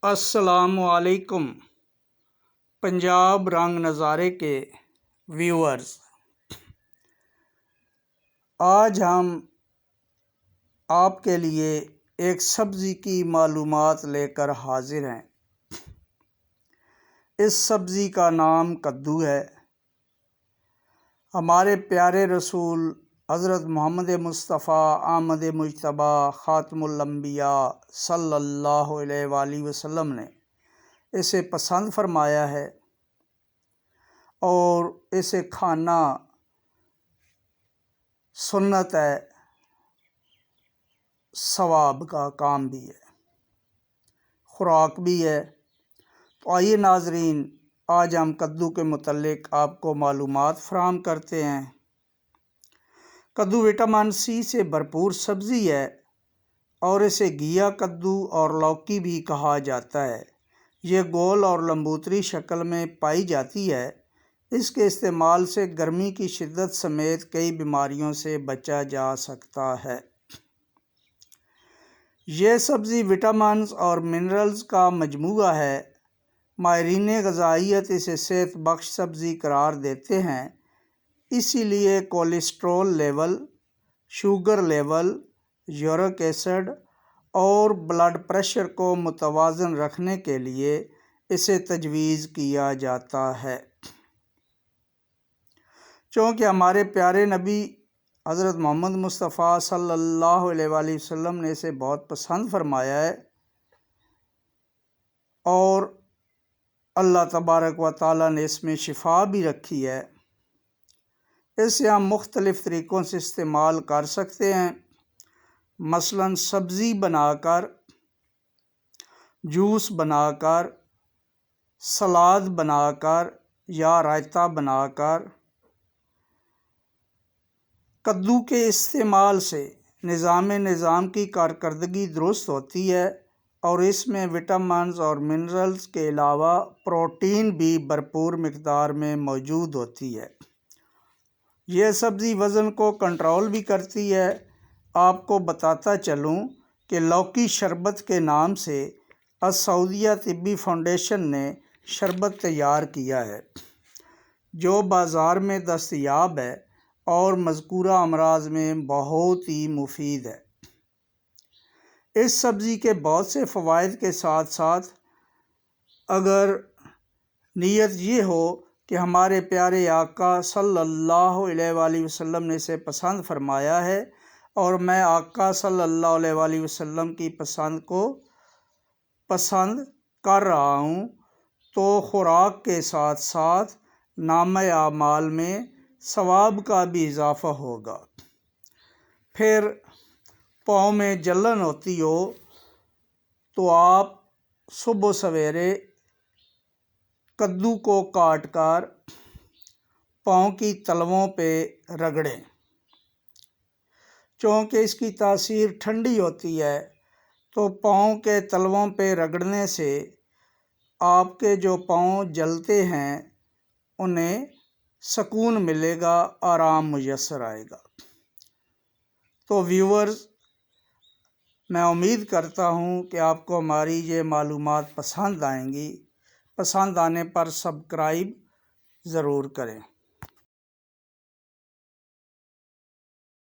السلام علیکم پنجاب رنگ نظارے کے ویورز، آج ہم آپ کے لیے ایک سبزی کی معلومات لے کر حاضر ہیں۔ اس سبزی کا نام کدو ہے۔ ہمارے پیارے رسول حضرت محمد مصطفیٰ آمد مجتبی خاتم الانبیاء صلی اللہ علیہ وآلہ وسلم نے اسے پسند فرمایا ہے، اور اسے کھانا سنت ہے، ثواب کا کام بھی ہے، خوراک بھی ہے۔ تو آئیے ناظرین، آج ہم کدو کے متعلق آپ کو معلومات فراہم کرتے ہیں۔ کدو وٹامن سی سے بھرپور سبزی ہے، اور اسے گھیا کدو اور لوکی بھی کہا جاتا ہے۔ یہ گول اور لمبوتری شکل میں پائی جاتی ہے۔ اس کے استعمال سے گرمی کی شدت سمیت کئی بیماریوں سے بچا جا سکتا ہے۔ یہ سبزی وٹامنز اور منرلز کا مجموعہ ہے۔ ماہرین غذائیت اسے صحت بخش سبزی قرار دیتے ہیں، اسی لیے cholesterol level, sugar level, uric acid اور بلڈ پریشر کو متوازن رکھنے کے لیے اسے تجویز کیا جاتا ہے۔ چونکہ ہمارے پیارے نبی حضرت محمد مصطفیٰ صلی اللہ علیہ وآلہ وسلم نے اسے بہت پسند فرمایا ہے، اور اللہ تبارک و تعالیٰ نے اس میں شفا بھی رکھی ہے۔ اسے ہم مختلف طریقوں سے استعمال کر سکتے ہیں، مثلاً سبزی بنا کر، جوس بنا کر، سلاد بنا کر یا رائتہ بنا کر۔ کدو کے استعمال سے نظام کی کارکردگی درست ہوتی ہے، اور اس میں وٹامنز اور منرلز کے علاوہ پروٹین بھی بھرپور مقدار میں موجود ہوتی ہے۔ یہ سبزی وزن کو کنٹرول بھی کرتی ہے۔ آپ کو بتاتا چلوں کہ لوکی شربت کے نام سے السعودیہ طبی فاؤنڈیشن نے شربت تیار کیا ہے، جو بازار میں دستیاب ہے اور مذکورہ امراض میں بہت ہی مفید ہے۔ اس سبزی کے بہت سے فوائد کے ساتھ ساتھ اگر نیت یہ ہو کہ ہمارے پیارے آقا صلی اللہ علیہ وآلہ وسلم نے اسے پسند فرمایا ہے، اور میں آقا صلی اللہ علیہ وآلہ وسلم کی پسند کو پسند کر رہا ہوں، تو خوراک کے ساتھ ساتھ نامہ اعمال میں ثواب کا بھی اضافہ ہوگا۔ پھر پاؤں میں جلن ہوتی ہو تو آپ صبح سویرے کدو کو کاٹ کر پاؤں کی تلوؤں پہ رگڑیں، چونکہ اس کی تاثیر ٹھنڈی ہوتی ہے، تو پاؤں کے تلوؤں پہ رگڑنے سے آپ کے جو پاؤں جلتے ہیں انہیں سکون ملے گا، آرام میسر آئے گا۔ تو ویورز، میں امید کرتا ہوں کہ آپ کو ہماری یہ معلومات پسند آئیں گی۔ پسند آنے پر سبسکرائب ضرور کریں۔